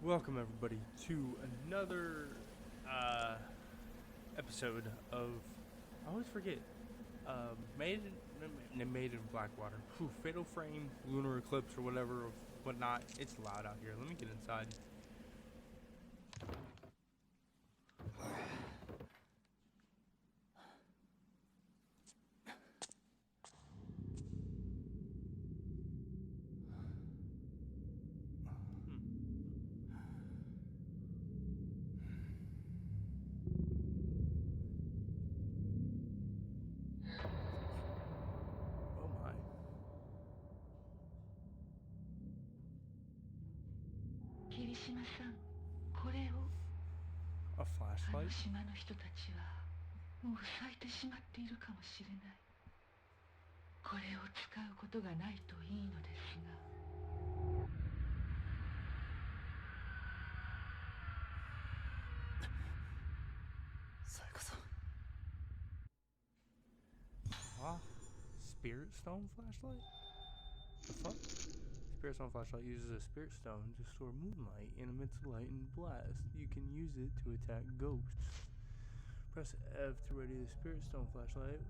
Welcome everybody to another episode of I always forget Made in Blackwater. Fatal Frame, Lunar Eclipse, or whatever of whatnot. It's loud out here. Let me get inside. Oh my. 霧島さん、これを A あの flashlight? 島の人たちはもう咲いてしまっているかもしれない。これを使うことがないといいのですが。さやかさん。 Ah, Spirit Stone flashlight? The fuck? Spirit Stone flashlight uses a Spirit Stone to store moonlight and emits light and blast. You can use it to attack ghosts. Press F to ready the Spirit Stone flashlight.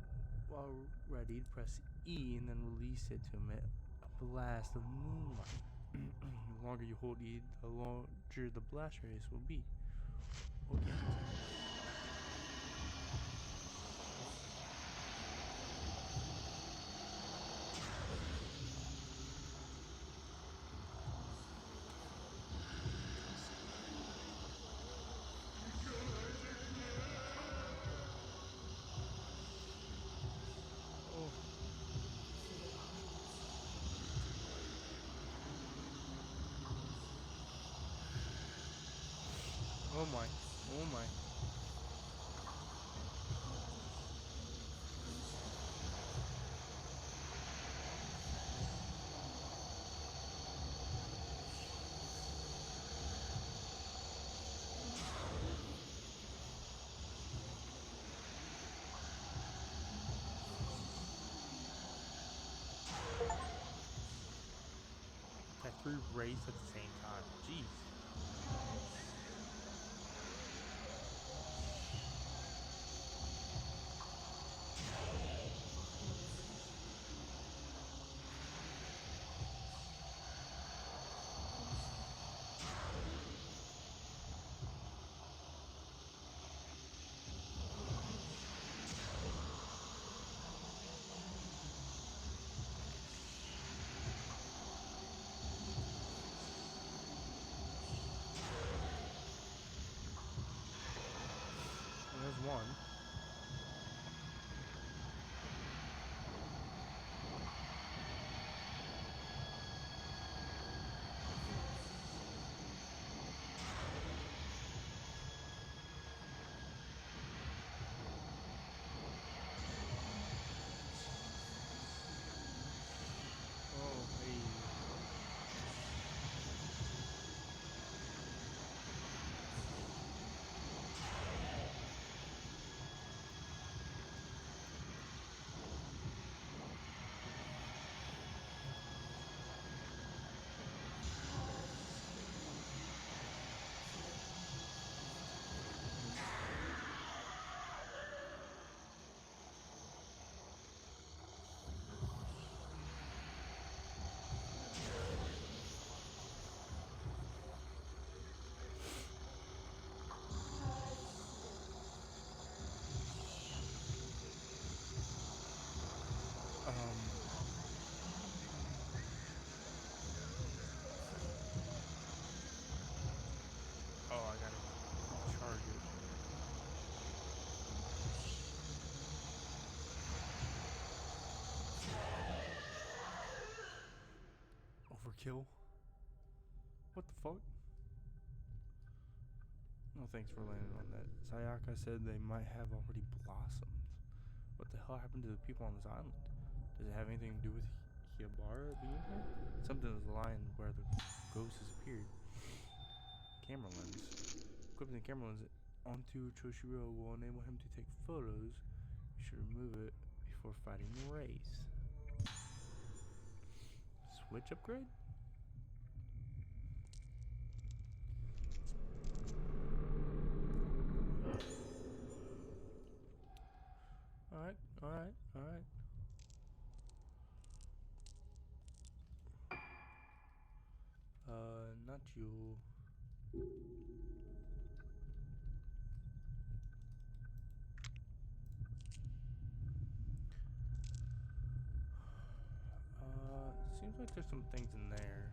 While ready, press E and then release it to emit a blast of moonlight. The longer you hold E, the larger the blast radius will be. Oh yeah. Oh. Oh my. Oh my. Attack 3 rays at the same time. Jeez. And there's one. Oh, hey. Oh, I gotta charge it. Overkill? What the fuck? No thanks for landing on that. Sayaka said they might have already blossomed. What the hell happened to the people on this island? Does it have anything to do with Hiabara being here? Something is lying where the ghost disappeared. Camera lens. Equipping the camera lens onto Choshiro will enable him to take photos. You should remove it before fighting the race. Switch upgrade? celestial. Seems like there's some things in there.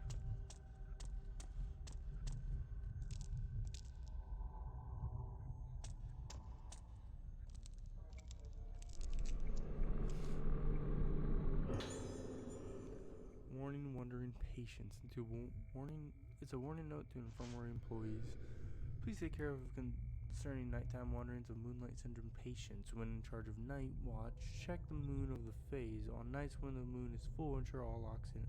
Warning, wondering patience. It's a warning note to infirmary employees. Please take care of concerning nighttime wanderings of Moonlight Syndrome patients. When in charge of night watch, check the moon of the phase. On nights when the moon is full, ensure all locks and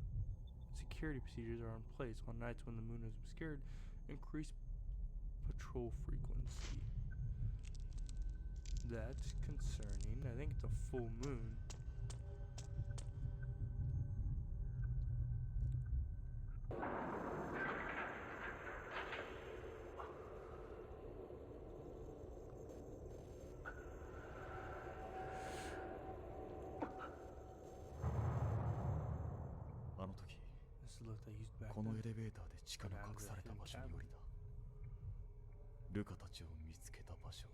security procedures are in place. On nights when the moon is obscured, increase patrol frequency. That's concerning. I think it's a full moon. This is the lift I used back この then. エレベーターで地下の隠された場所に降りた。ルカたちを見つけた場所。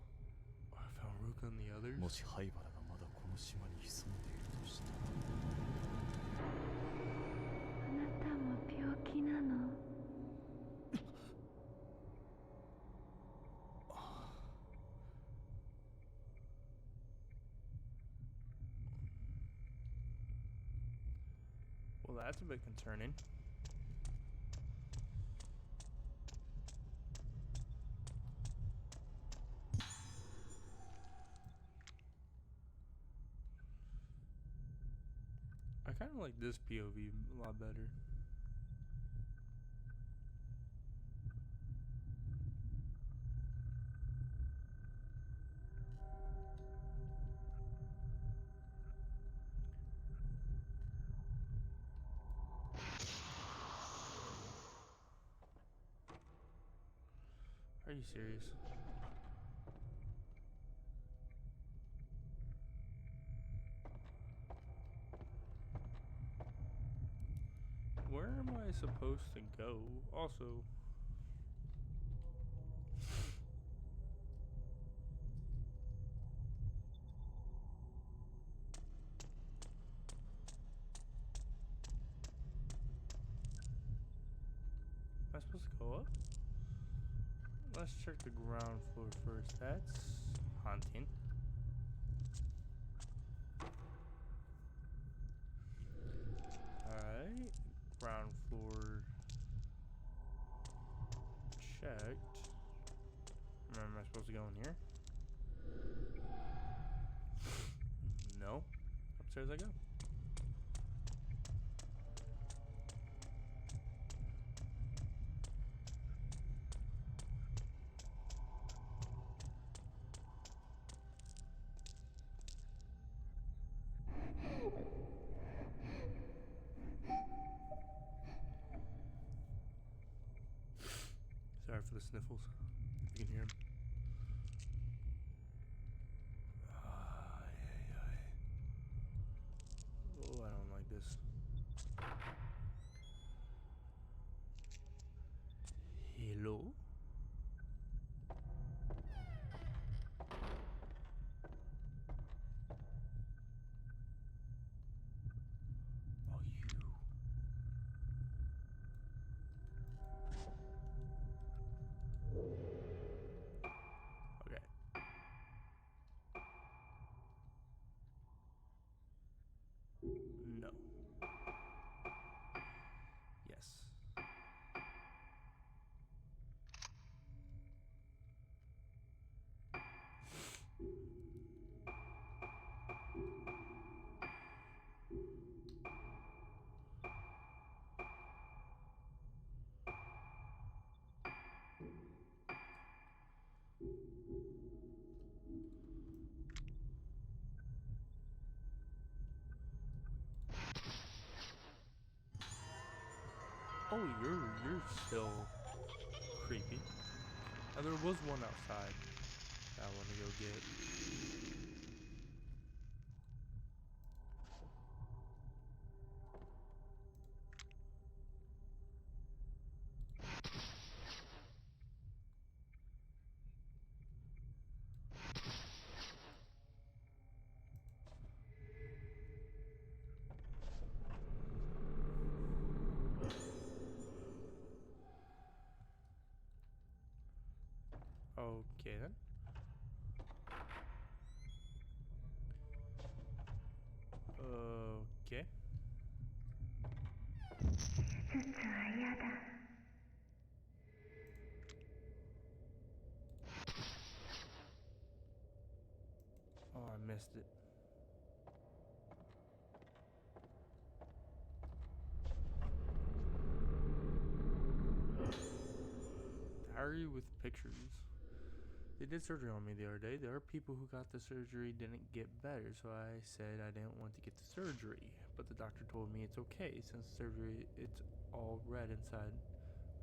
I found Ruka and the others. もし灰原がまだこの島に潜んでいるとしたら。あなたも病気なの？ Well, that's a bit concerning. I kind of like this POV a lot better. Are you serious? Where am I supposed to go? Also, am I supposed to go up? Let's check the ground floor first. That's haunting. Alright. Ground floor checked. Am I supposed to go in here? No. Upstairs I go. Sorry for the sniffles. If you can hear them. Oh, I don't like this. Hello? Oh, you. Okay. No. Yes. Oh, you're still creepy. Now there was one outside that I want to go get. Okay then. Okay. Oh, I missed it. Diary with pictures. They did surgery on me the other day. There are people who got the surgery didn't get better, so I said I didn't want to get the surgery. But the doctor told me it's okay since surgery it's all red inside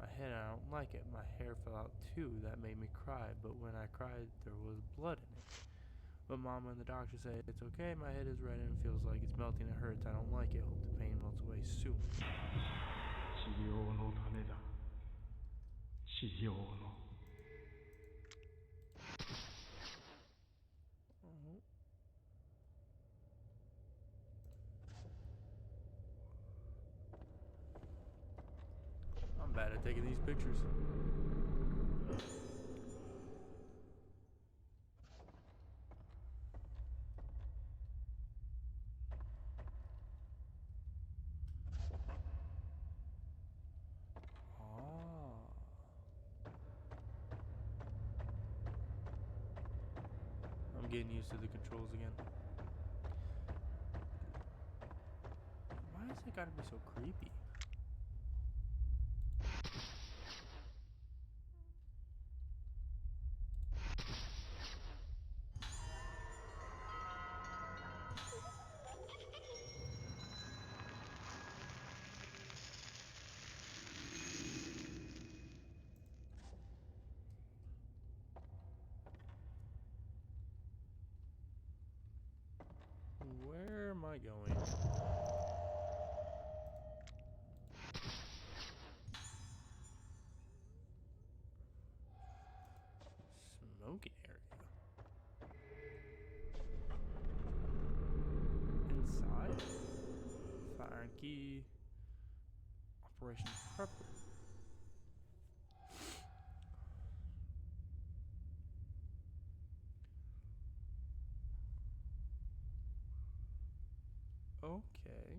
my head. I don't like it. My hair fell out too. That made me cry, but when I cried there was blood in it. But Mama and the doctor say it's okay. My head is red and it feels like it's melting. It hurts. I don't like it. Hope the pain melts away soon. 治療のためだ。治療の。I'm bad at taking these pictures. I'm getting used to the controls again. Why is it gotta be so creepy? Where am I going? Smoking area. Inside? Fire and key. Operation Prepper. Okay.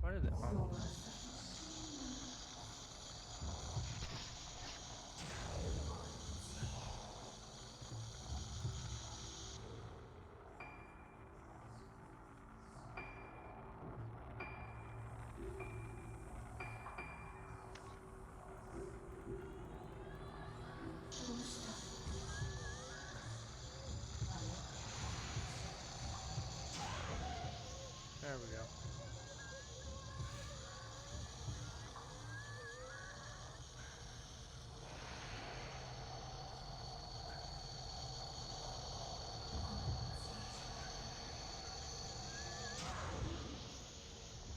Why did it? There we go.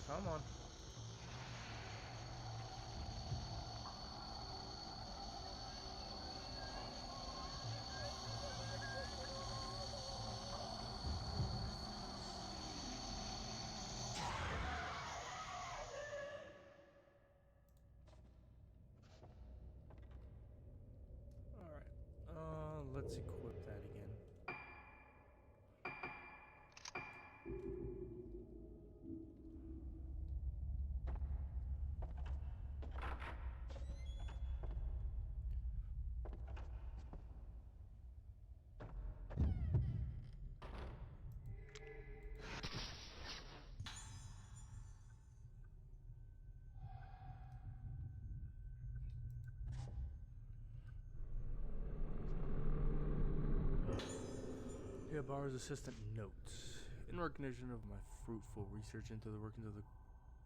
Come on. Alright. Let's equip that again. Bar's assistant notes. In recognition of my fruitful research into the workings of the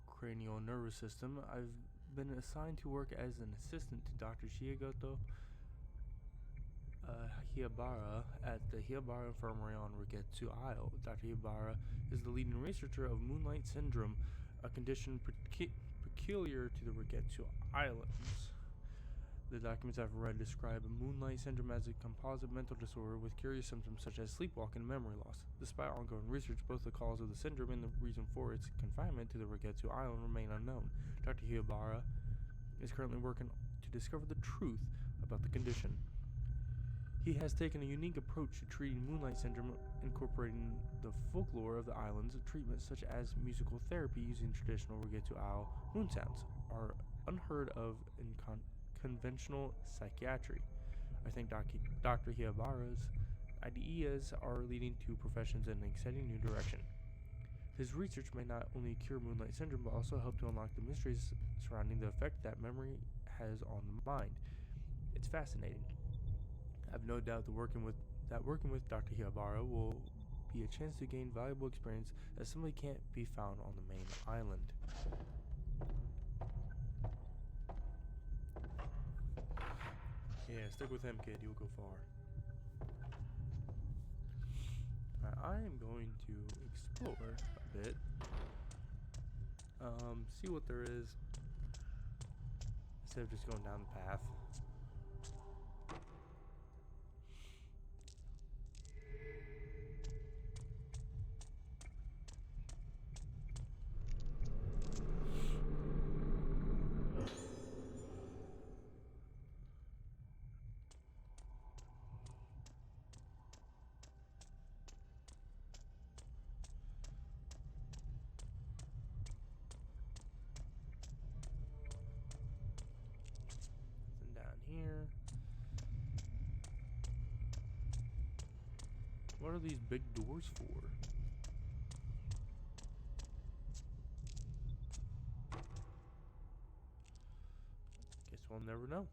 cranial nervous system, I've been assigned to work as an assistant to Dr. Shigeto Hiabara at the Hiabara Infirmary on Rogetsu Isle. Dr. Hiabara is the leading researcher of Moonlight Syndrome, a condition peculiar to the Rogetsu Islands. The documents I've read describe Moonlight Syndrome as a composite mental disorder with curious symptoms such as sleepwalking and memory loss. Despite ongoing research, both the cause of the syndrome and the reason for its confinement to the Rogetsu Isle remain unknown. Dr. Hiyobara is currently working to discover the truth about the condition. He has taken a unique approach to treating Moonlight Syndrome, incorporating the folklore of the islands. Treatments such as musical therapy using traditional Rogetsu Isle moon sounds are unheard of in conventional psychiatry. I think Dr. Hiyobara's ideas are leading to professions in an exciting new direction. His research may not only cure Moonlight Syndrome, but also help to unlock the mysteries surrounding the effect that memory has on the mind. It's fascinating. I have no doubt that working with Dr. Hiyobara will be a chance to gain valuable experience that simply can't be found on the main island. Yeah, stick with him, kid. You'll go far. I am going to explore a bit. See what there is. Instead of just going down the path. Here. What are these big doors for? Guess we'll never know.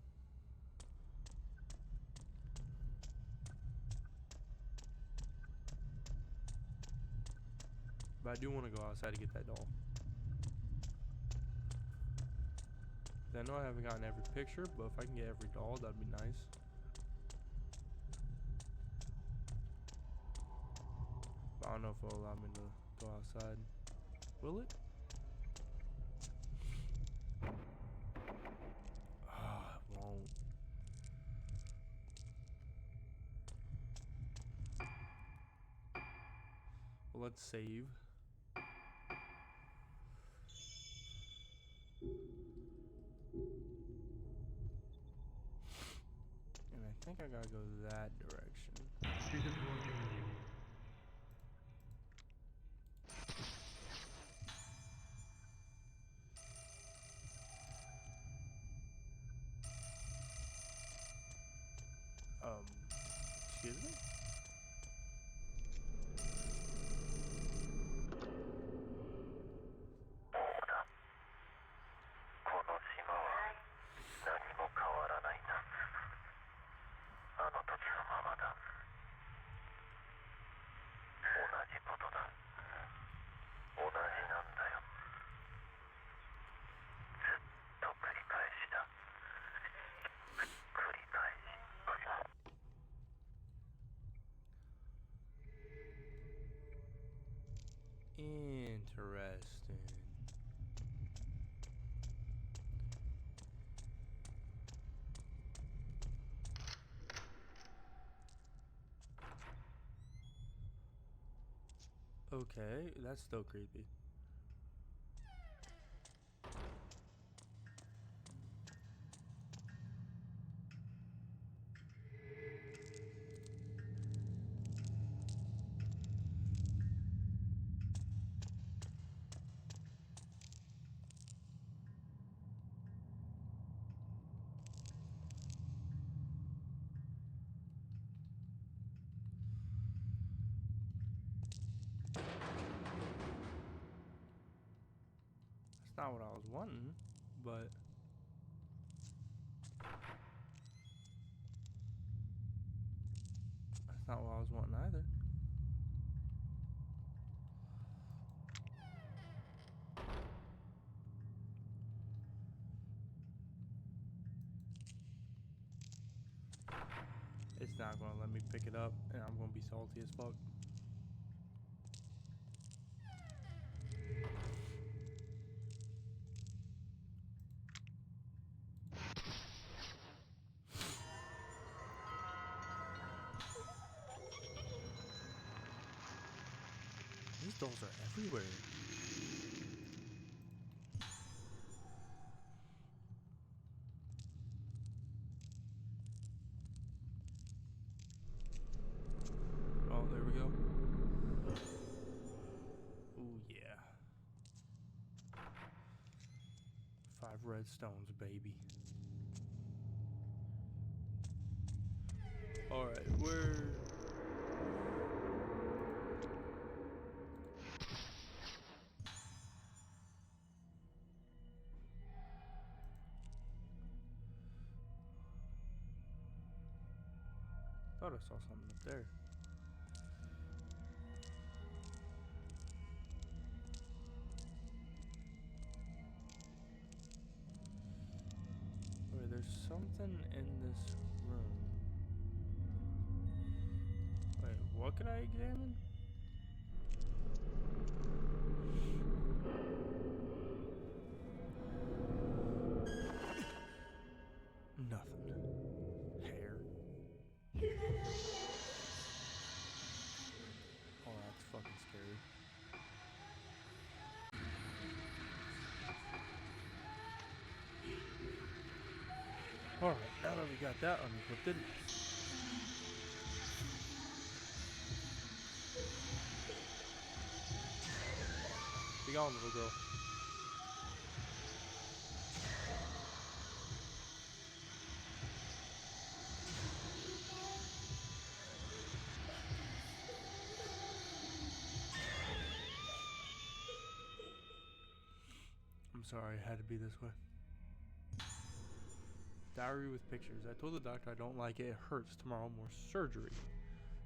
But I do want to go outside to get that doll. I know I haven't gotten every picture, but if I can get every doll, that'd be nice. But I don't know if it'll allow me to go outside. Will it? Ah, it won't. Well, let's save. And I think I gotta go that direction. Excuse me? Interesting. Okay, that's still creepy. That's not what I was wanting, but that's not what I was wanting either. It's not gonna let me pick it up, and I'm gonna be salty as fuck. stones are everywhere. Oh, there we go. Ooh, yeah. 5 red stones, baby. Alright, where... Thought I saw something up there. Wait, there's something in this room. Wait, what could I examine? Nothing. Hair. Oh, that's fucking scary. Alright, now that we got that unencrypted. Be gone, little girl. I'm sorry, it had to be this way. Diary with pictures. I told the doctor I don't like it. It hurts. Tomorrow, more surgery.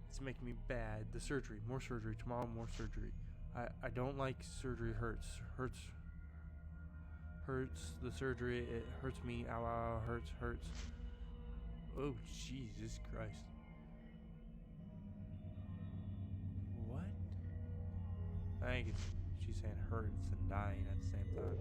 It's making me bad. The surgery. More surgery. Tomorrow, more surgery. I don't like surgery. Hurts. Hurts. The surgery. It hurts me. Ow, ow, hurts. Oh, Jesus Christ. What? I think she's saying hurts and dying at the same time.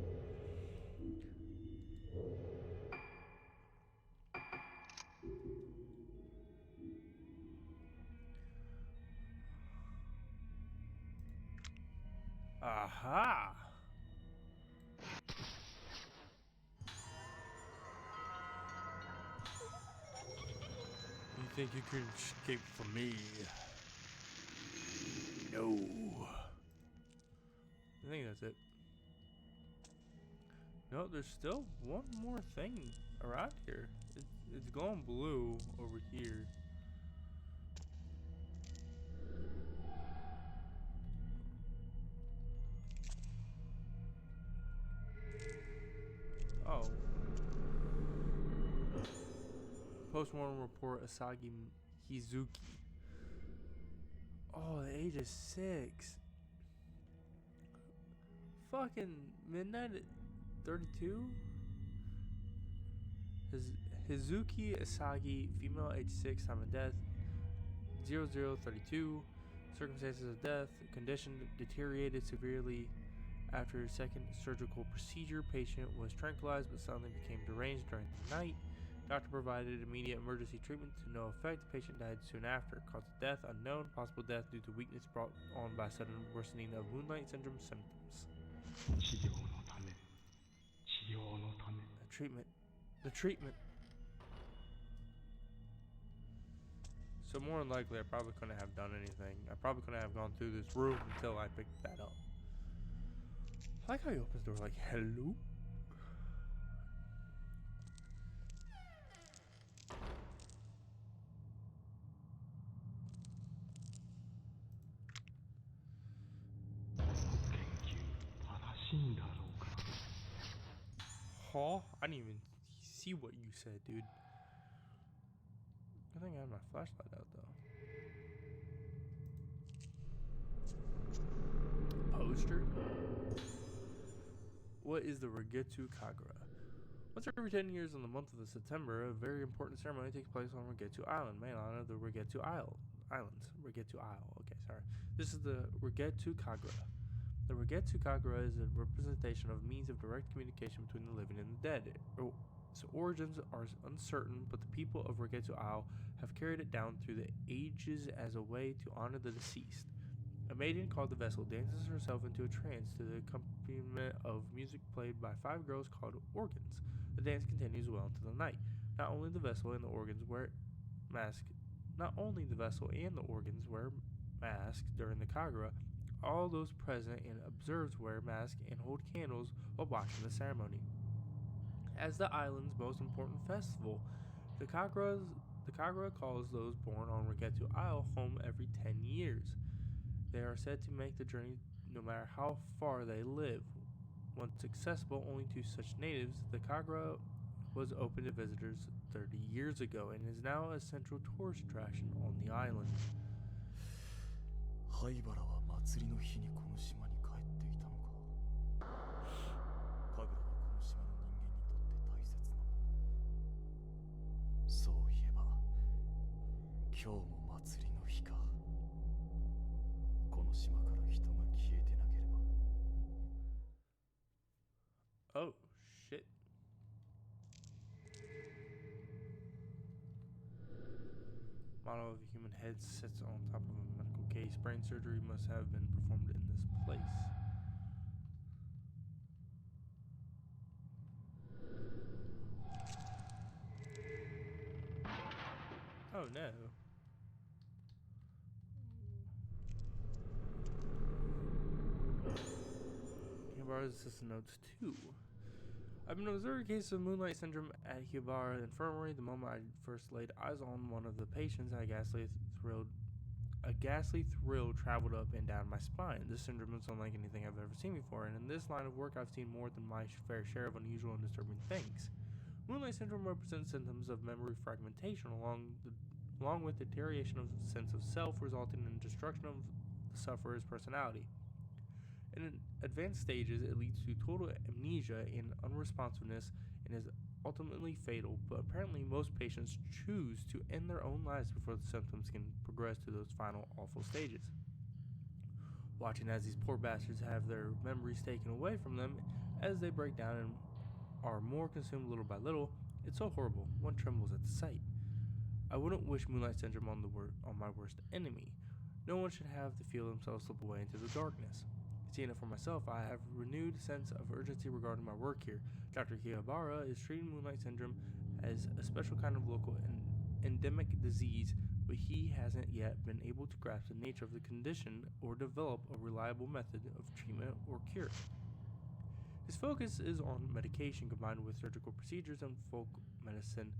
Aha! You think you could escape from me? No. I think that's it. No, there's still one more thing around here. It's going blue over here. Oh. Post-mortem report Asagi Hizuki. Oh, the age is 6. Fucking midnight at 32? Hizuki Asagi, female, age 6, time of death 0032. Circumstances of death: condition deteriorated severely after a second surgical procedure. Patient was tranquilized but suddenly became deranged during the night. Doctor provided immediate emergency treatment to no effect. Patient died soon after. Cause of death unknown. Possible death due to weakness brought on by sudden worsening of moonlight syndrome symptoms. The treatment. So more than likely, I probably couldn't have done anything. I probably couldn't have gone through this room until I picked that up. I like how he opens the door like, hello? Huh? I didn't even see what you said, dude. I think I have my flashlight out, though. Poster? What is the Rogetsu Kagura? Once every 10 years in the month of September, a very important ceremony takes place on Rogetsu Island, main island of the Rogetsu Islands. Rogetsu Isle. Okay, sorry. This is the Rogetsu Kagura. The Rogetsu Kagura is a representation of means of direct communication between the living and the dead. Its origins are uncertain, but the people of Rogetsu Isle have carried it down through the ages as a way to honor the deceased. A maiden called the vessel dances herself into a trance to the accompaniment of music played by 5 girls called organs. The dance continues well into the night. Not only the vessel and the organs wear masks. Not only the vessel and the organs wear masks during the Kagura, all those present and observers wear masks and hold candles while watching the ceremony. As the island's most important festival, the Kagura calls those born on Rogetsu Isle home every 10 years. They are said to make the journey no matter how far they live. Once accessible only to such natives, the Kagura was open to visitors 30 years ago and is now a central tourist attraction on the island. 灰原は祭りの日にこの島に帰っていたのか。神楽はこの島の人間にとって大切なもの。そういえば今日も祭りの日か。この島から人が消えてなければ。Oh, shit. Model of a human head sits on top of a medical case. Brain surgery must have been performed in this place. Oh no. Hibara's assistant notes 2. I've been observing cases of moonlight syndrome at Hibara Infirmary. The moment I first laid eyes on one of the patients, a ghastly thrill traveled up and down my spine. This syndrome is unlike anything I've ever seen before, and in this line of work I've seen more than my fair share of unusual and disturbing things. Moonlight syndrome represents symptoms of memory fragmentation along with deterioration of sense of self, resulting in destruction of the sufferer's personality. In advanced stages, it leads to total amnesia and unresponsiveness and is ultimately fatal, but apparently most patients choose to end their own lives before the symptoms can progress to those final awful stages. Watching as these poor bastards have their memories taken away from them as they break down and are more consumed little by little, it's so horrible, one trembles at the sight. I wouldn't wish moonlight syndrome on my worst enemy. No one should have to feel themselves slip away into the darkness. Seeing it for myself, I have a renewed sense of urgency regarding my work here. Dr. Hibara is treating moonlight syndrome as a special kind of local and endemic disease, but he hasn't yet been able to grasp the nature of the condition or develop a reliable method of treatment or cure. His focus is on medication combined with surgical procedures and folk medicine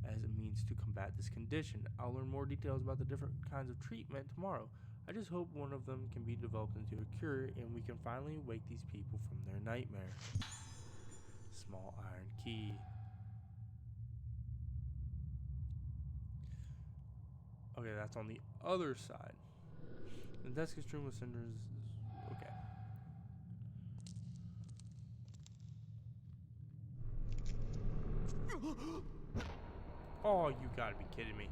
as a means to combat this condition. I'll learn more details about the different kinds of treatment tomorrow. I just hope one of them can be developed into a cure and we can finally wake these people from their nightmare. Small iron key. Okay, that's on the other side. The desk is strewn with cinders. Okay. Oh, you gotta be kidding me.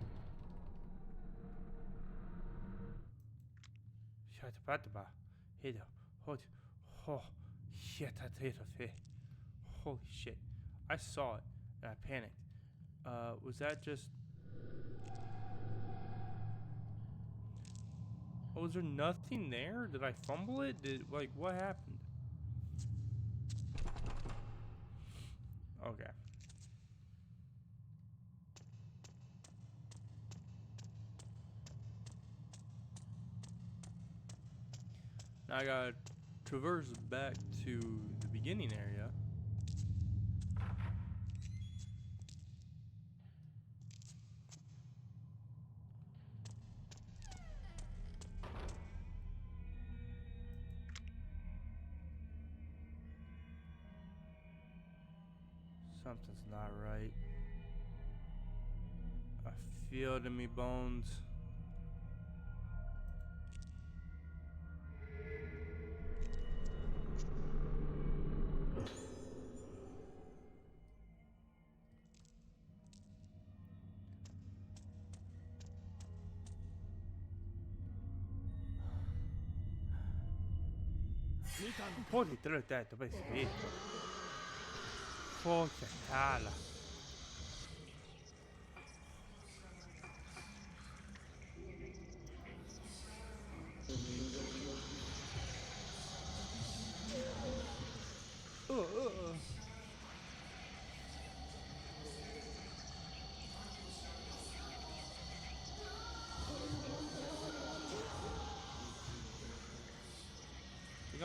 Holy shit. I saw it and I panicked. Was that just... Oh, was there nothing there? Did I fumble it? What happened? Okay. Now I gotta traverse back to the beginning area. Something's not right. I feel it in me bones. Poi te l'ho detto, poi si vede. Forza, cala.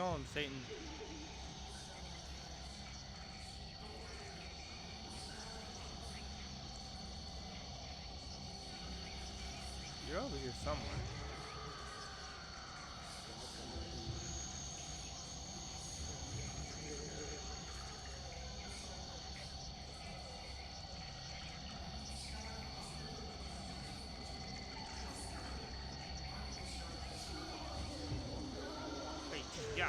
on, Satan. You're over here somewhere. Hey, yeah.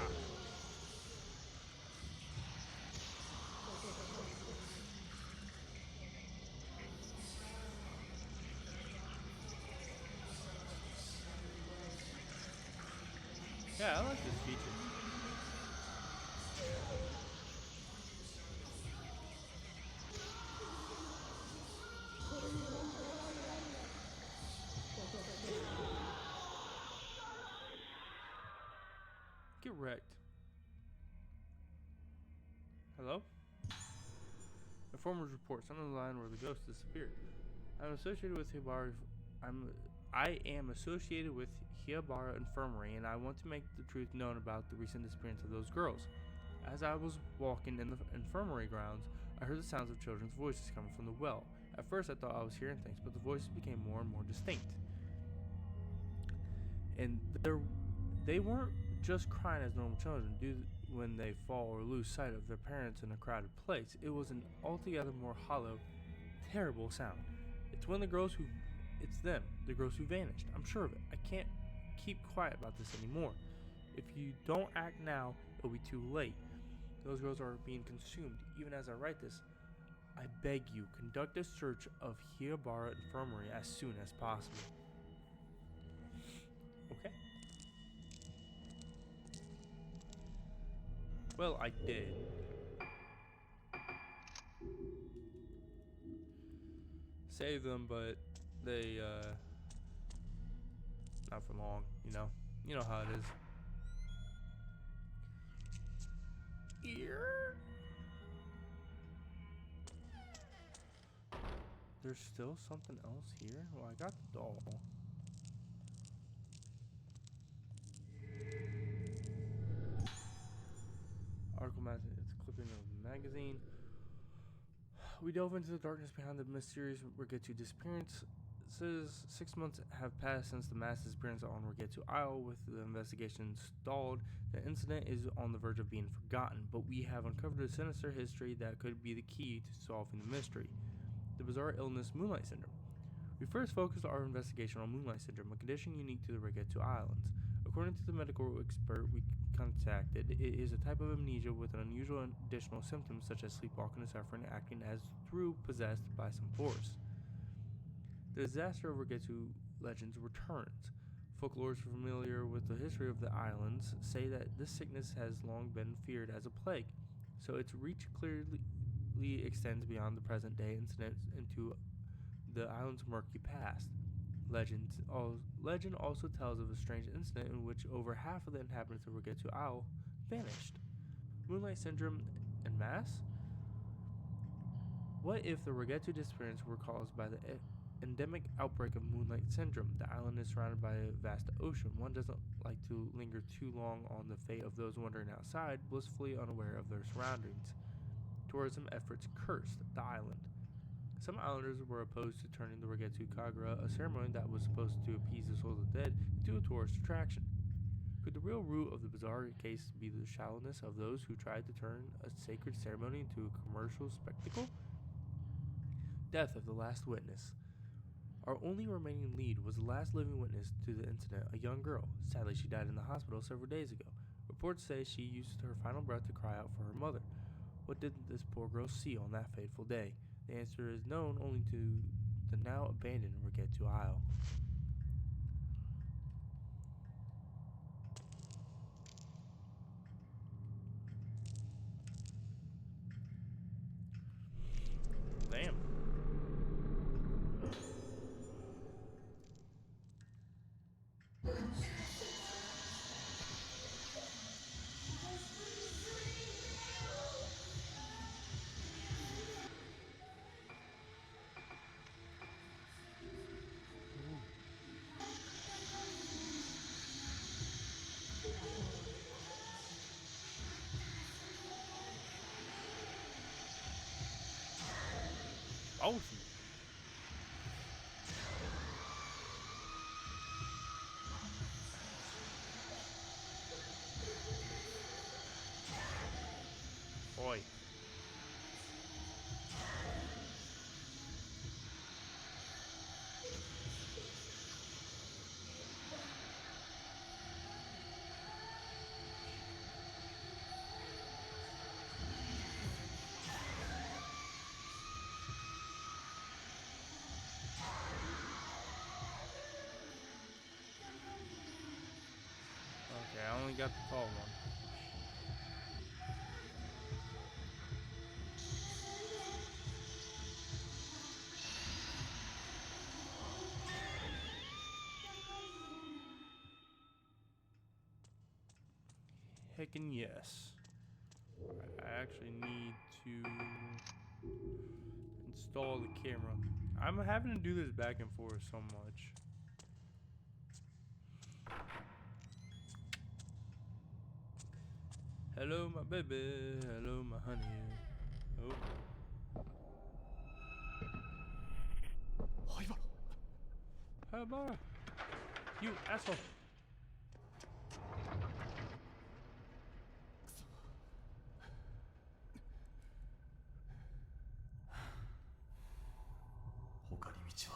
Yeah, I like this feature. Get wrecked. Hello? Informers report some of the line where the ghost disappeared. I'm associated with Hibari. I am associated with Hiabara Infirmary, and I want to make the truth known about the recent disappearance of those girls. As I was walking in the infirmary grounds, I heard the sounds of children's voices coming from the well. At first, I thought I was hearing things, but the voices became more and more distinct. And they weren't just crying as normal children do when they fall or lose sight of their parents in a crowded place. It was an altogether more hollow, terrible sound. It's them, the girls who vanished. I'm sure of it. I can't keep quiet about this anymore. If you don't act now, it'll be too late. Those girls are being consumed. Even as I write this, I beg you, conduct a search of Hiabara Infirmary as soon as possible. Okay. Well, I did. Save them, but they, not for long, you know? You know how it is. Here? There's still something else here? Well, I got the doll. Article magazine. It's a clipping of the magazine. We delve into the darkness behind the mysterious Rogetsu disappearances. 6 months have passed since the mass disappearance on Rogetsu Isle. With the investigation stalled, the incident is on the verge of being forgotten, but we have uncovered a sinister history that could be the key to solving the mystery. The bizarre illness Moonlight Syndrome. We first focused our investigation on Moonlight Syndrome, a condition unique to the Rogetsu Islands. According to the medical expert we contacted, it is a type of amnesia with an unusual additional symptoms such as sleepwalking and suffering, acting as though possessed by some force. The disaster of Rogetsu legends returns. Folklorists familiar with the history of the islands say that this sickness has long been feared as a plague, so its reach clearly extends beyond the present day incidents into the island's murky past. Legend also tells of a strange incident in which over half of the inhabitants of Rogetsu Isle vanished. Moonlight Syndrome en masse? What if the Rogetsu disappearance were caused by the endemic outbreak of Moonlight Syndrome? The island is surrounded by a vast ocean. One doesn't like to linger too long on the fate of those wandering outside, blissfully unaware of their surroundings. Tourism efforts cursed the island. Some islanders were opposed to turning the Rogetsu Kagura, a ceremony that was supposed to appease the souls of the dead, into a tourist attraction. Could the real root of the bizarre case be the shallowness of those who tried to turn a sacred ceremony into a commercial spectacle? Death of the last witness. Our only remaining lead was the last living witness to the incident, a young girl. Sadly, she died in the hospital several days ago. Reports say she used her final breath to cry out for her mother. What did this poor girl see on that fateful day? The answer is known only to the now abandoned Rogetsu Isle. Damn. Oh, boy. Okay, I only got the tall one. Heckin' yes. I actually need to install the camera. I'm having to do this back and forth so much. Hello, my baby. Hello, my honey. Oh. 灰原 Hi, Bar. You asshole. 他に道は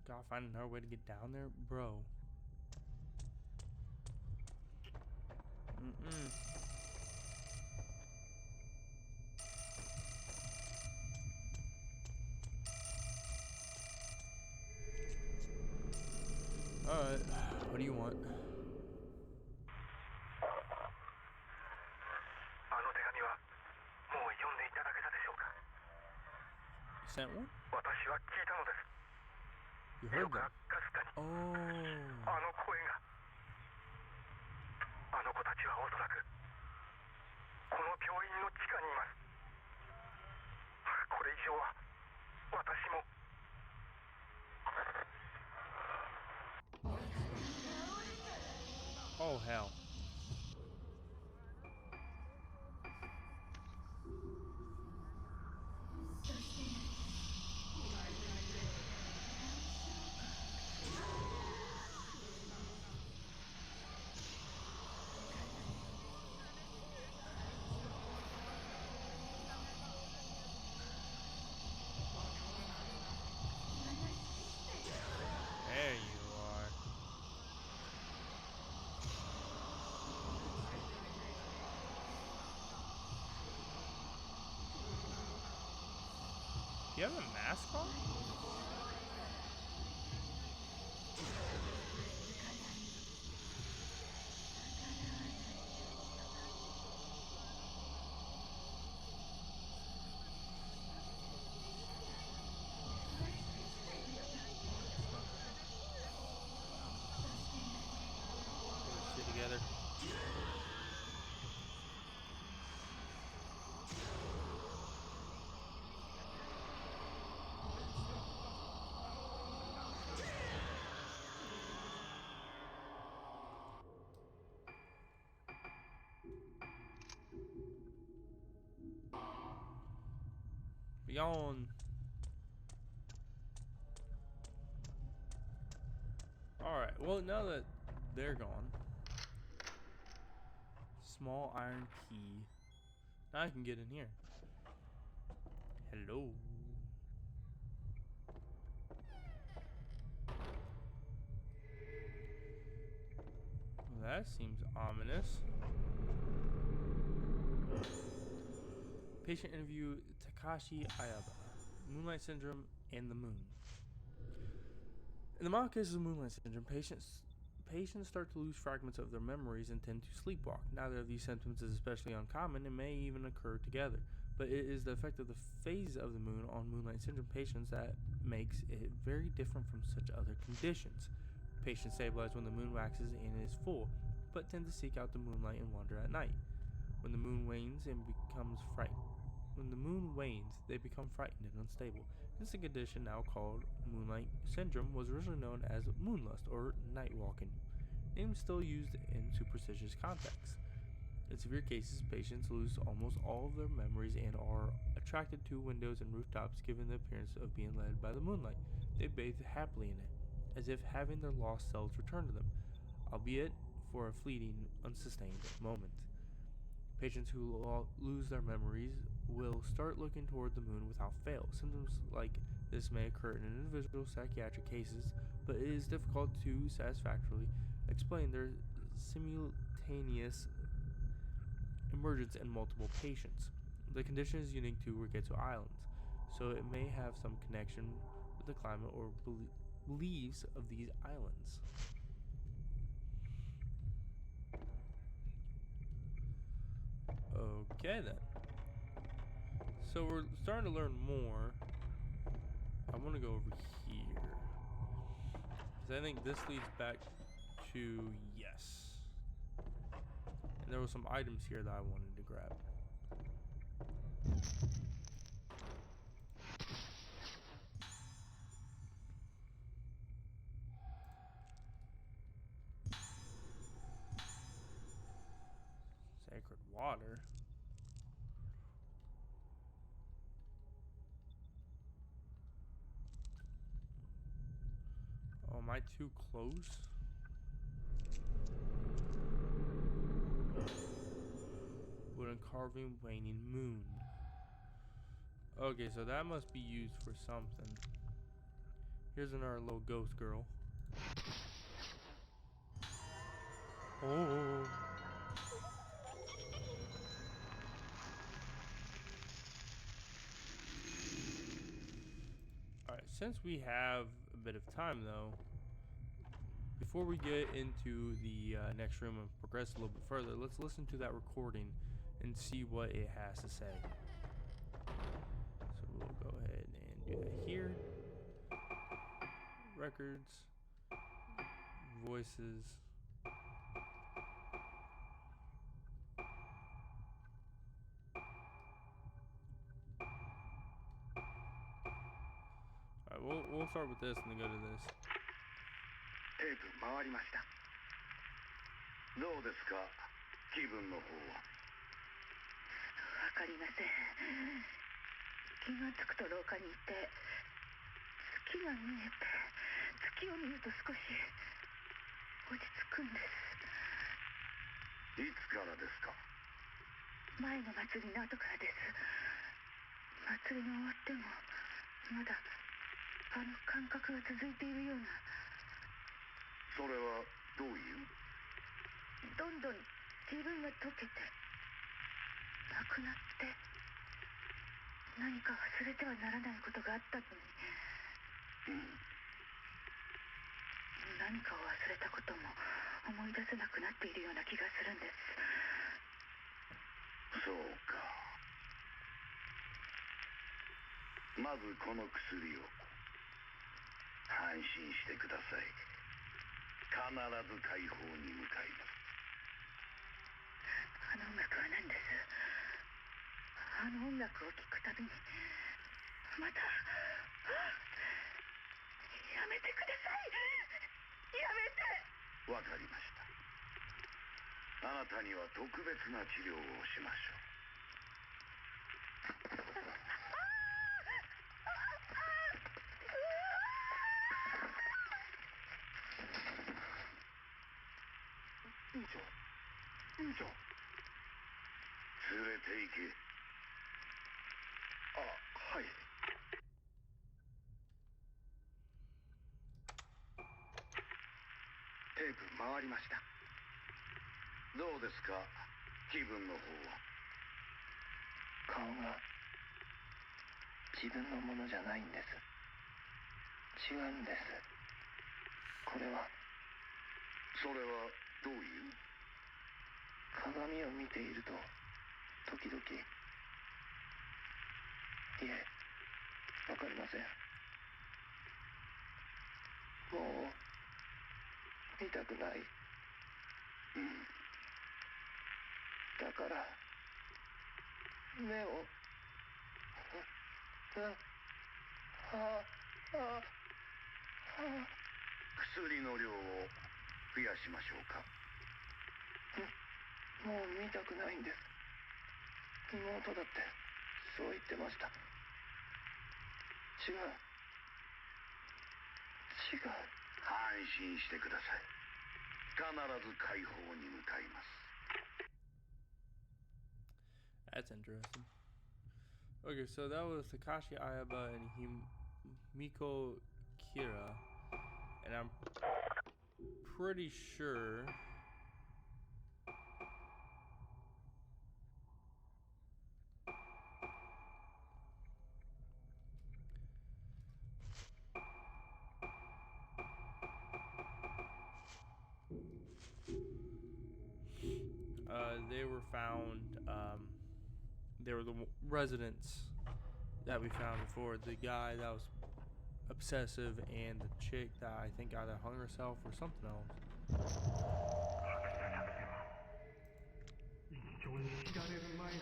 Gotta find another way to get down there, bro. Alright, what do you want? You sent one? You heard them? Oh. これ以上は私も Oh, hell. There you are. You have a mask on? Put it together. Beyond. Alright, well, now that they're gone. Small iron key. Now I can get in here. Hello. Well, that seems ominous. Patient interview Takashi Ayaba. Moonlight Syndrome and the Moon. In the mild cases of Moonlight Syndrome, patients start to lose fragments of their memories and tend to sleepwalk. Neither of these symptoms is especially uncommon and may even occur together. But it is the effect of the phase of the moon on Moonlight Syndrome patients that makes it very different from such other conditions. Patients stabilize when the moon waxes and is full, but tend to seek out the moonlight and wander at night. When the moon wanes, they become frightened and unstable. This condition, now called Moonlight Syndrome, was originally known as moonlust or night walking, name still used in superstitious contexts. In severe cases, patients lose almost all of their memories and are attracted to windows and rooftops, given the appearance of being led by the moonlight. They bathed happily in it, as if having their lost selves return to them, albeit for a fleeting, unsustained moment. Patients who lose their memories will start looking toward the moon without fail. Symptoms like this may occur in individual psychiatric cases, but it is difficult to satisfactorily explain their simultaneous emergence in multiple patients. The condition is unique to Rogetsu Islands, so it may have some connection with the climate or beliefs of these islands. Okay then. So we're starting to learn more. I want to go over here, because I think this leads back to yes. And there were some items here that I wanted to grab. Sacred water. Oh, am I too close? Wooden carving, waning moon. Okay, so that must be used for something. Here's another little ghost girl. Oh. Alright, since we have a bit of time though, before we get into the next room and progress a little bit further, let's listen to that recording and see what it has to say. So we'll go ahead and do that here. Records, voices. Alright, we'll start with this and then go to this. テープ回りました。どうですか、気分の方は。わかりません。気がつくと廊下にいて、月が見えて、月を見ると少し落ち着くんです。いつからですか。前の祭りの後からです。祭りが終わってもまだあの感覚が続いているような。それはどういう。どんどん自分が溶けてなくなって、何か忘れてはならないことがあったのに、何かを忘れたことも思い出せなくなっているような気がするんです。そうか。まずこの薬を。安心してください。必ず解放に向かいます。あの音楽は何です。あの音楽を聴くたびにまた、やめてください。やめて。わかりました。あなたには特別な治療をしましょう。院長、院長。連れて行け。あ、はい。テープ回りました。どうですか、気分の方は。顔が自分のものじゃないんです。違うんです。これは。それはどういう。鏡を見ていると時々。いえ、わかりません。もう見たくない。だから目を。薬の量を増やしましょうか。もう見たくないんです。妹だってそう言ってまました。違う。安心してください。必ず解放に向かいます。 That's interesting. Okay, so that was Takashi Ayaba and Himiko Kira, and I'm pretty sure they were found. They were the residents that we found before. The guy that was obsessive and the chick that I think either hung herself or something else. 一挙に知られる前に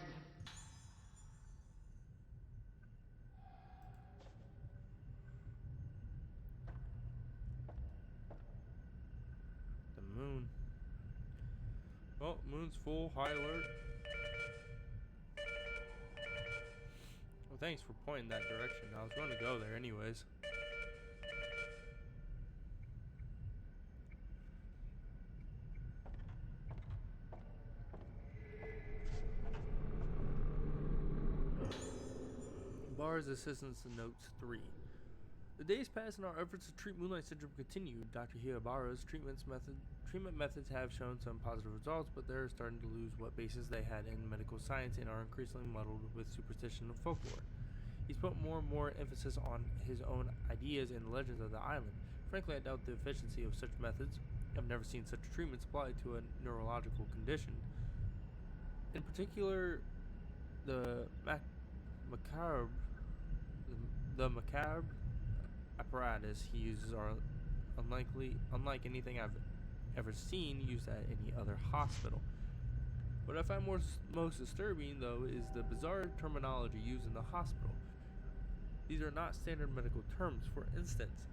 The moon. Oh, moon's full, high alert. Well, thanks for pointing that direction. I was going to go there anyways. Bar's assistance to notes 3. The days pass and our efforts to treat Moonlight Syndrome continue. Dr. Hiobara's treatment methods have shown some positive results, but they're starting to lose what basis they had in medical science and are increasingly muddled with superstition and folklore. He's put more and more emphasis on his own ideas and legends of the island. Frankly, I doubt the efficiency of such methods. I've never seen such treatments applied to a neurological condition. In particular, the macabre apparatus he uses are unlike anything I've ever seen used at any other hospital. What I find most disturbing, though, is the bizarre terminology used in the hospital. These are not standard medical terms. For instance,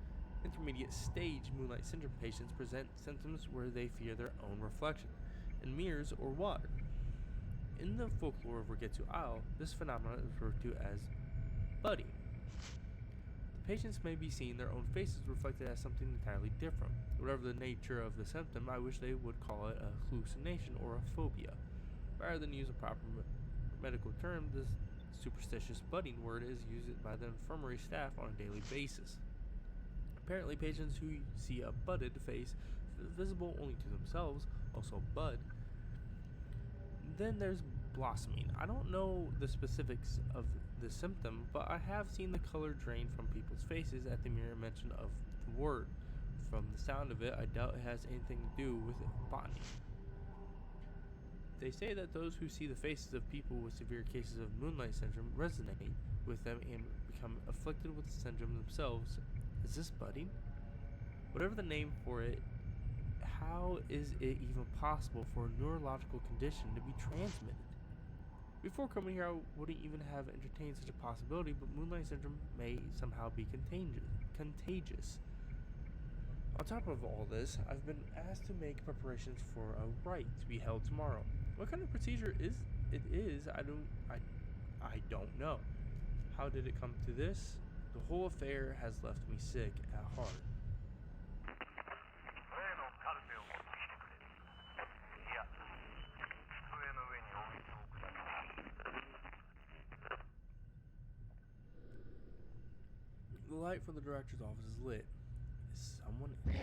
intermediate stage Moonlight Syndrome patients present symptoms where they fear their own reflection in mirrors or water. In the folklore of Rogetsu Isle, this phenomenon is referred to as budding. The patients may be seeing their own faces reflected as something entirely different. Whatever the nature of the symptom, I wish they would call it a hallucination or a phobia. Rather than use a proper medical term, this superstitious budding word is used by the infirmary staff on a daily basis. Apparently, patients who see a budded face, visible only to themselves, also bud. Then there's blossoming. I don't know the specifics of the symptom, but I have seen the color drain from people's faces at the mere mention of the word. From the sound of it, I doubt it has anything to do with botany. They say that those who see the faces of people with severe cases of Moonlight Syndrome resonate with them and become afflicted with the syndrome themselves. Is this budding? Whatever the name for it, how is it even possible for a neurological condition to be transmitted? Before coming here, I wouldn't even have entertained such a possibility, but Moonlight Syndrome may somehow be contagious. On top of all this, I've been asked to make preparations for a rite to be held tomorrow. What kind of procedure it is, I don't know. How did it come to this? The whole affair has left me sick at heart. The light from the director's office is lit. Is someone in here?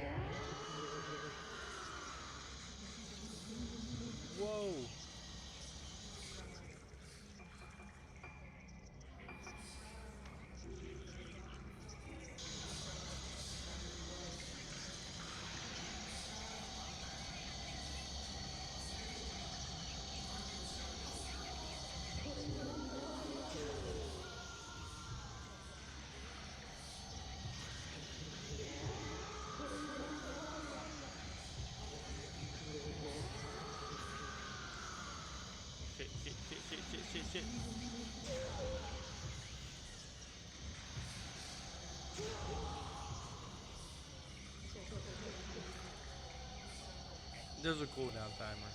Whoa! Shit. There's a cooldown timer.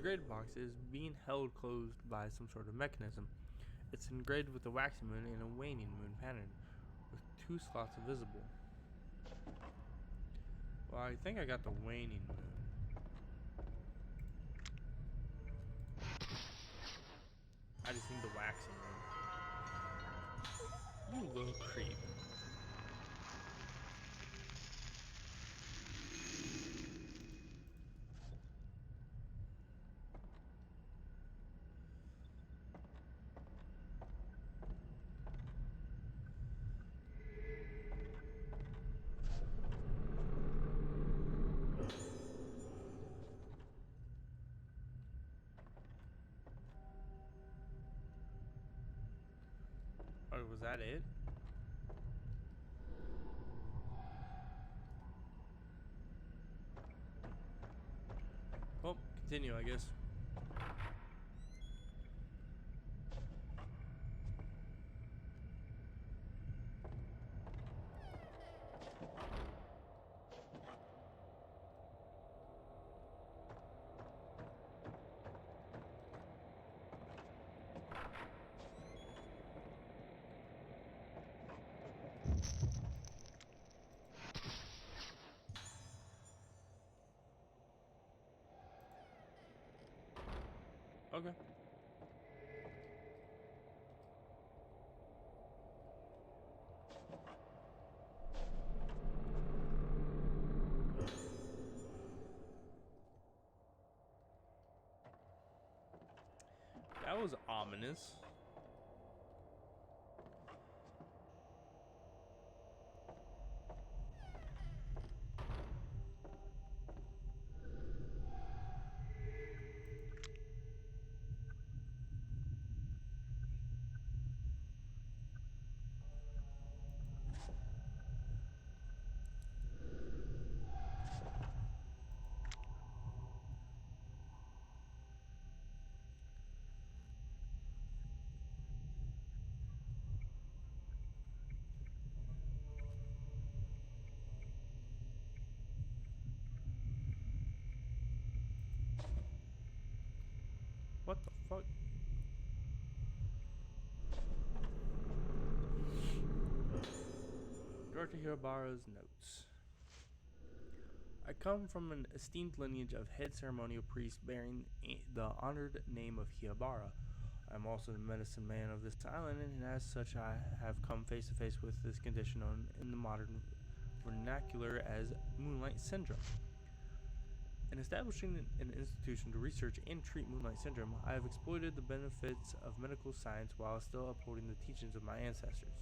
engraved box is being held closed by some sort of mechanism. It's engraved with a waxing moon and a waning moon pattern, with 2 slots visible. Well, I think I got the waning moon. I just need the waxing moon. You little creep. Oh, was that it? Well, continue, I guess. Okay. That was ominous. What the fuck? Dr. Hirobara's notes. I come from an esteemed lineage of head ceremonial priests bearing the honored name of Hirobara. I am also the medicine man of this island, and as such I have come face to face with this condition known in the modern vernacular as Moonlight Syndrome. In establishing an institution to research and treat Moonlight Syndrome, I have exploited the benefits of medical science while still upholding the teachings of my ancestors.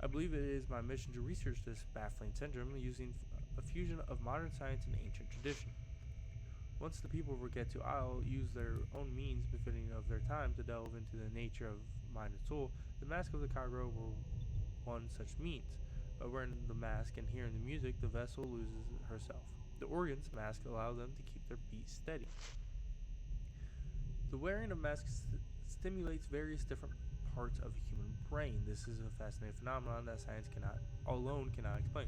I believe it is my mission to research this baffling syndrome using a fusion of modern science and ancient tradition. Once the people of Rogetsu Isle use their own means befitting of their time to delve into the nature of mind and soul, the Mask of the Kagura were one such means. By wearing the mask and hearing the music, the vessel loses herself. The organs mask allow them to keep their beat steady. The wearing of masks stimulates various different parts of the human brain. This is a fascinating phenomenon that science alone cannot explain.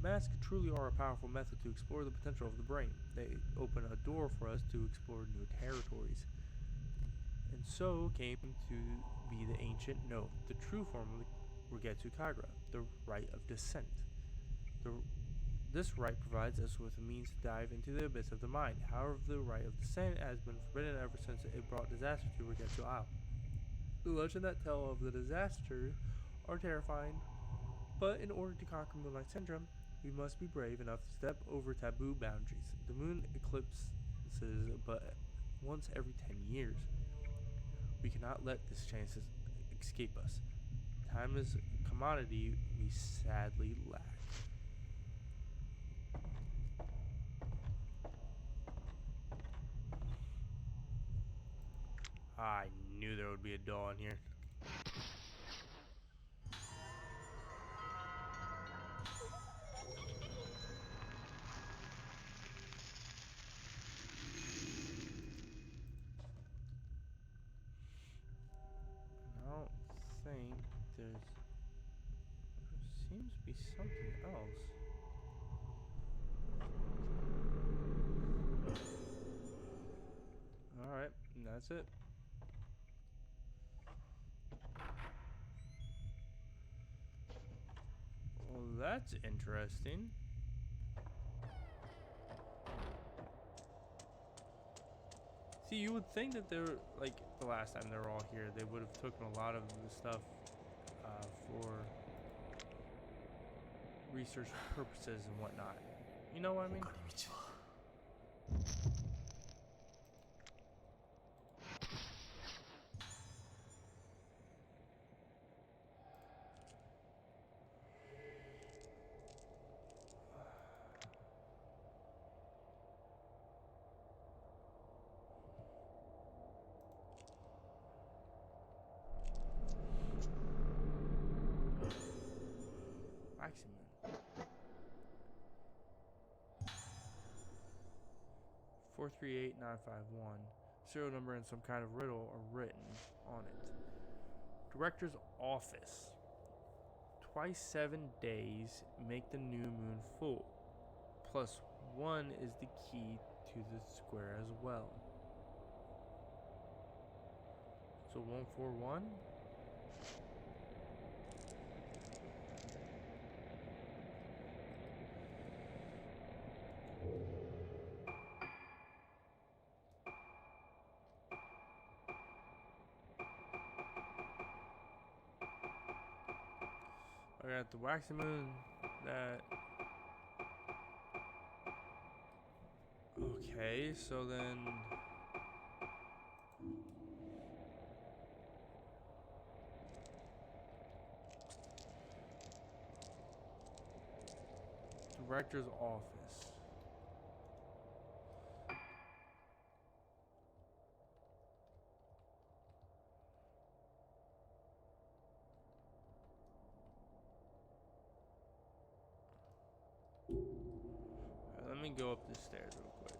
Masks truly are a powerful method to explore the potential of the brain. They open a door for us to explore new territories. And so came to be the ancient, no, the true form of the Rogetsu Kagura, the Rite of Descent. This rite provides us with a means to dive into the abyss of the mind. However, the Rite of Descent has been forbidden ever since it brought disaster to Rogetsu Isle. The legend that tell of the disaster are terrifying, but in order to conquer Moonlight Syndrome, we must be brave enough to step over taboo boundaries. The moon eclipses but once every 10 years. We cannot let this chance escape us. Time is a commodity we sadly lack. I knew there would be a door in here. I don't think there seems to be something else. that's it. Well, that's interesting. See, you would think that they're like the last time they were all here, they would have taken a lot of the stuff for research purposes and whatnot. You know what I mean? 他に道は Waxing moon. 438951. Serial number and some kind of riddle are written on it. Director's office. Twice 7 days make the new moon full. Plus 1 is the key to the square as well. So 141? I got the waxing moon. That. Okay, so then. Director's office. Alright, let me go up the stairs real quick.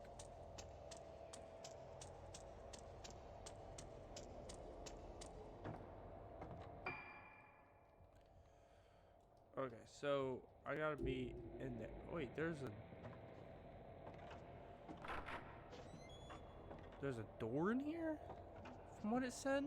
Okay, so I gotta be in there. Wait, there's a door in here? From what it said?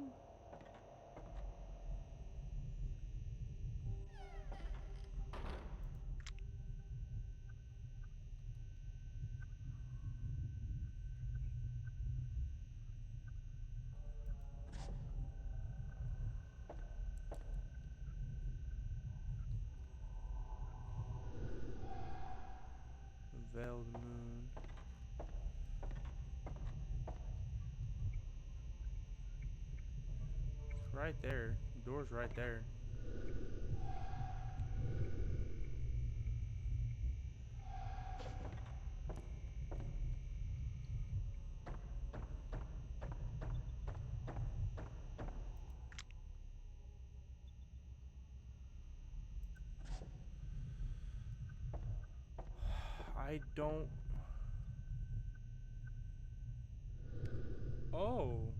Veiled moon. It's right there. The door's right there. I don't... Oh.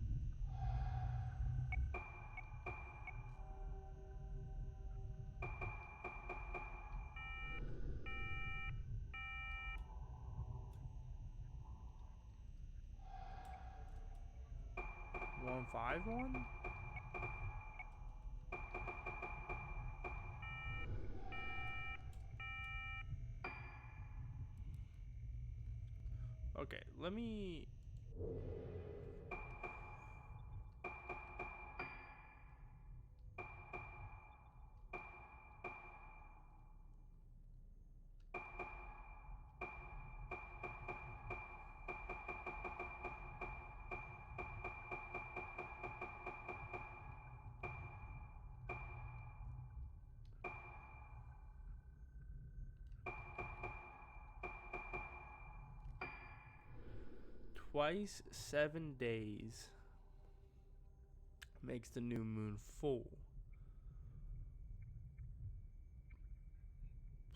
One 5-1? Okay, let me... Twice 7 days makes the new moon full.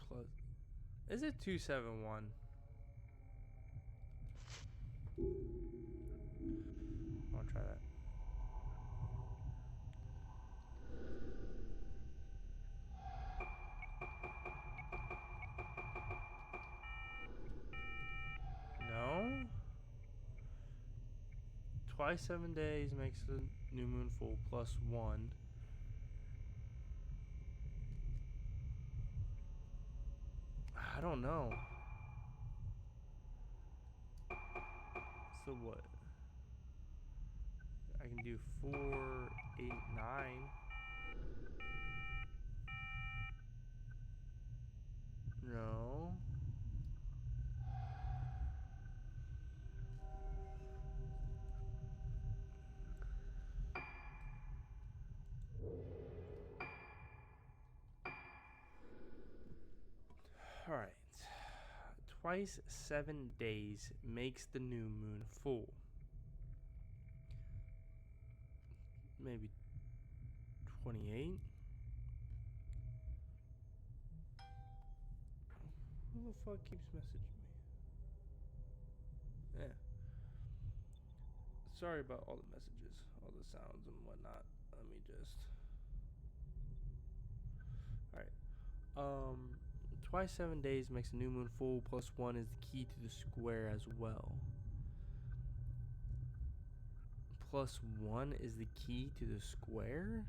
Plus, is it 271? I want to try that. No. Twice 7 days makes the new moon full plus 1. I don't know. So what? I can do 4, 8, 9. No. Alright. Twice 7 days makes the new moon full. Maybe 28? Who the fuck keeps messaging me? Yeah. Sorry about all the messages, all the sounds and whatnot. Let me just. Alright. Twice 7 days makes the new moon full plus 1 is the key to the square as well. Plus 1 is the key to the square?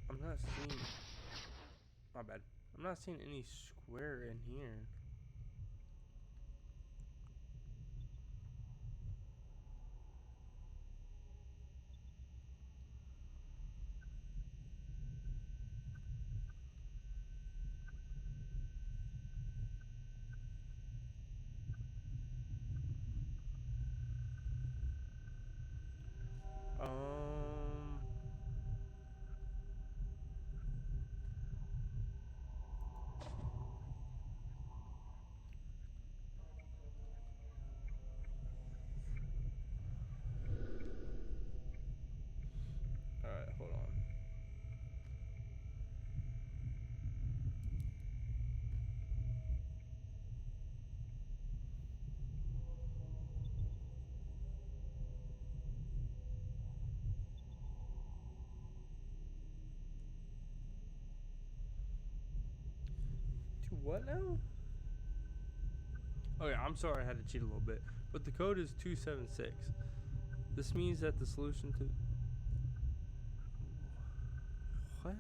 I'm not seeing. My bad. I'm not seeing any square in here. Um. Alright, hold on. To what now? Okay, I'm sorry I had to cheat a little bit. But the code is 276. This means that the solution to. What?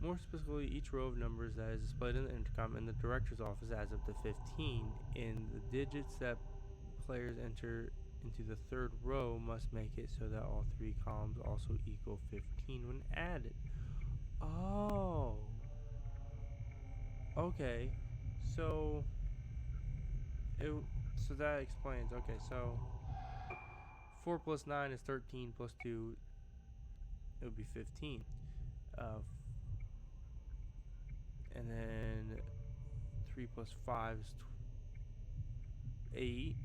More specifically, each row of numbers that is displayed in the intercom in the director's office adds up to 15, and the digits that players enter into the third row must make it so that all three columns also equal 15 when added. Oh. Okay. So so that explains. Okay, so 4 plus 9 is 13 plus 2 it would be 15. And then 3 plus 5 is 8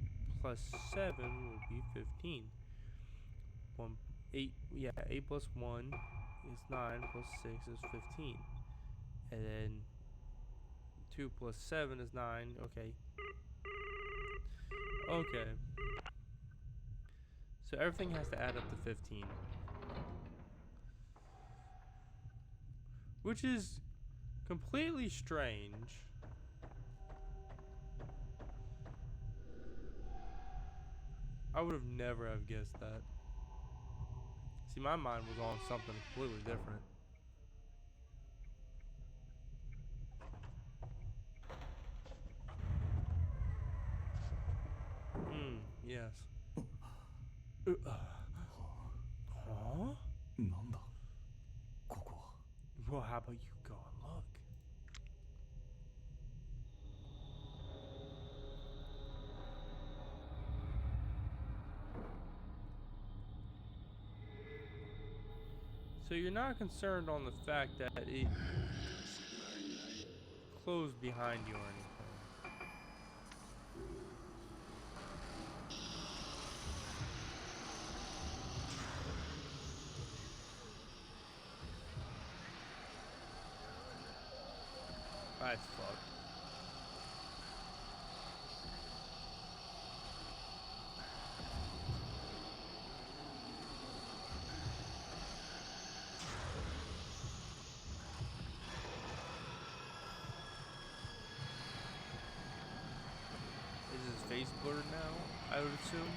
plus 7 would be 15. 8 plus 1 is 9 plus 6 is 15. And then 2 plus 7 is 9. Okay. Okay. So everything has to add up to 15. Which is completely strange. I would have never have guessed that. See, my mind was on something completely different. Yes. Huh? なんだここは。 Well, how about you go and look? So you're not concerned on the fact that it closed behind you or anything. That's fucked. Is his face blurred now? I would assume.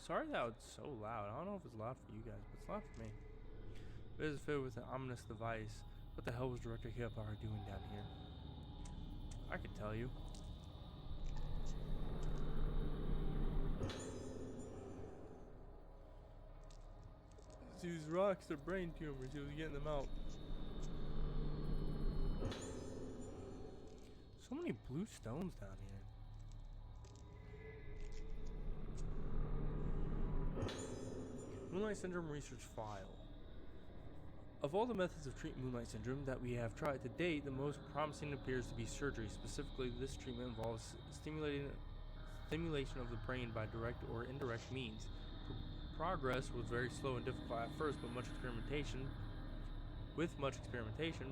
Sorry that was so loud. I don't know if it's loud for you guys, but it's loud for me. It is filled with an ominous device. What the hell was Director Hillpower doing down here? I could tell you. These rocks are brain tumors. He was getting them out. So many blue stones down here. Moonlight Syndrome Research File. Of all the methods of treating Moonlight Syndrome that we have tried to date, the most promising appears to be surgery. Specifically, this treatment involves stimulation of the brain by direct or indirect means. Progress was very slow and difficult at first, but much experimentation,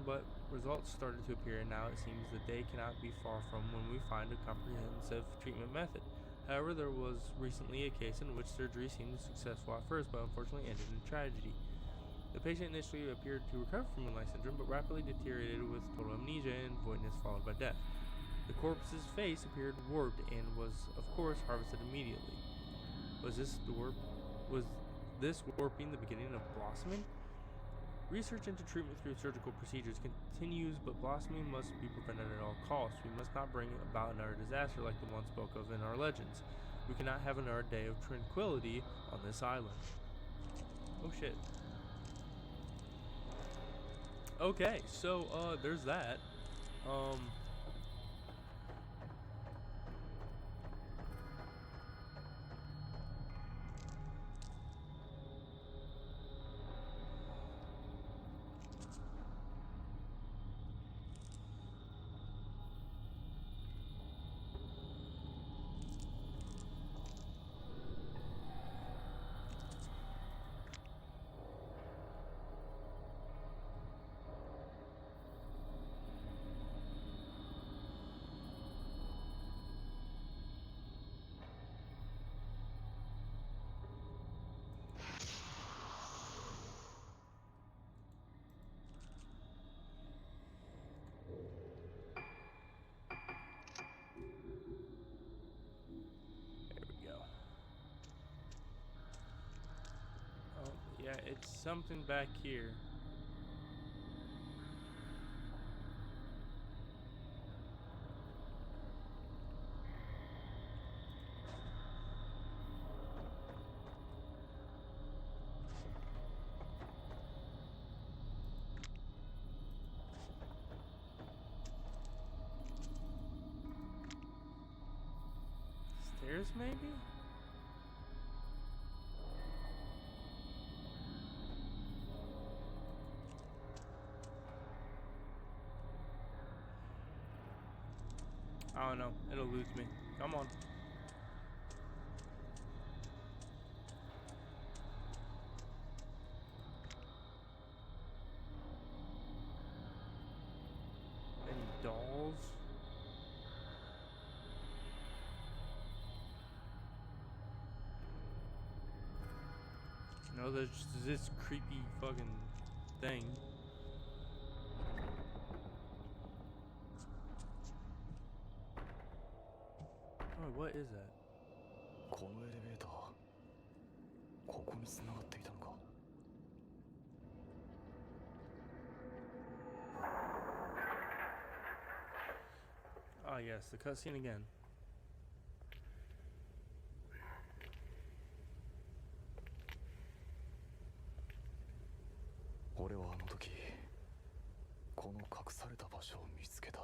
but results started to appear, and now it seems the day cannot be far from when we find a comprehensive treatment method. However, there was recently a case in which surgery seemed successful at first, but unfortunately ended in tragedy. The patient initially appeared to recover from Moonlight Syndrome, but rapidly deteriorated with total amnesia and voidness followed by death. The corpse's face appeared warped and was, of course, harvested immediately. Was this warping the beginning of blossoming? Research into treatment through surgical procedures continues, but blossoming must be prevented at all costs. We must not bring about another disaster like the one spoke of in our legends. We cannot have another day of tranquility on this island. Oh shit. Okay, so there's that. Yeah, it's something back here. Stairs, maybe? I don't know. It'll lose me. Come on. Any dolls? No, there's just this creepy fucking thing. Oh, what is that? このエレベーター、ここに繋がっていたのか。Ah, yes, the cutscene again. 俺はあの時、この隠された場所を見つけた。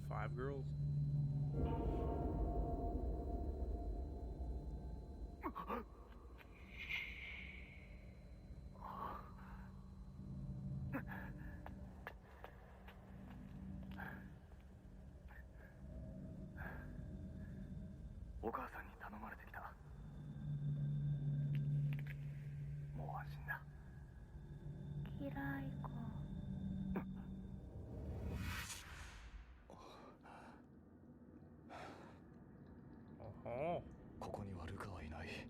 5 girls. Oh. ここにはルカはいない。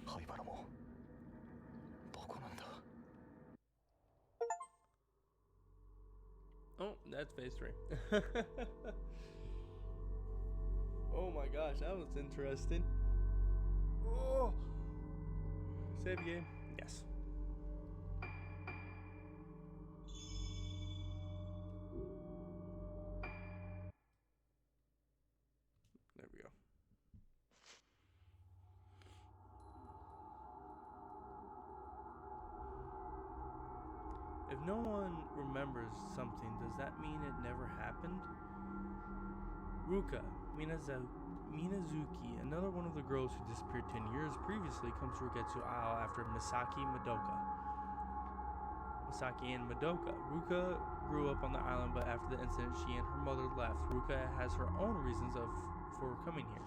灰原もどこなんだ。 Oh, that's phase 3. Oh my gosh, that was interesting. Oh. Save game? Yes. There we go. If no one remembers something, does that mean it never happened? Ruka Minazuki, another one of the girls who disappeared 10 years previously, comes to Rogetsu Isle after Misaki and Madoka. Ruka grew up on the island, but after the incident, she and her mother left. Ruka has her own reasons for coming here.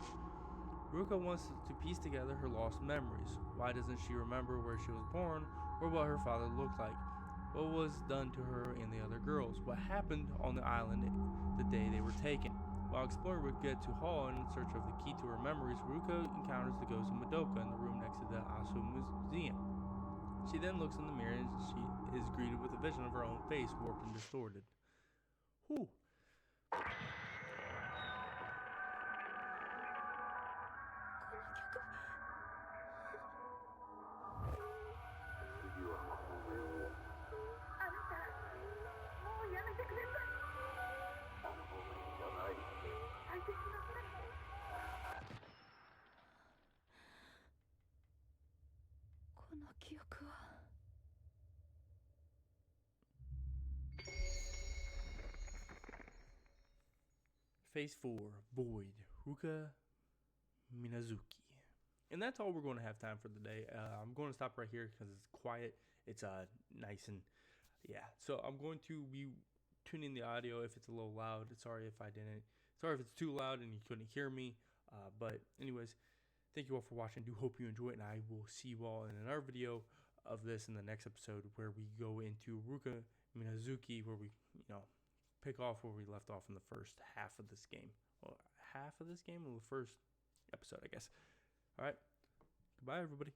Ruka wants to piece together her lost memories. Why doesn't she remember where she was born or what her father looked like? What was done to her and the other girls? What happened on the island the day they were taken? While exploring Rogetsu Hall in search of the key to her memories, Ruka encounters the ghost of Madoka in the room next to the Asu Museum. She then looks in the mirror and she is greeted with a vision of her own face, warped and distorted. Whew. Phase 4, Void, Ruka Minazuki. And that's all we're going to have time for today. I'm going to stop right here because it's quiet. It's nice and, yeah. So I'm going to be tuning the audio if it's a little loud. Sorry if I didn't. Sorry if it's too loud and you couldn't hear me. But anyways, thank you all for watching. I do hope you enjoy it, and I will see you all in another video of this in the next episode where we go into Ruka Minazuki, where we, pick off where we left off in the first half of this game. Well, half of this game or the first episode, I guess. All right. Goodbye, everybody.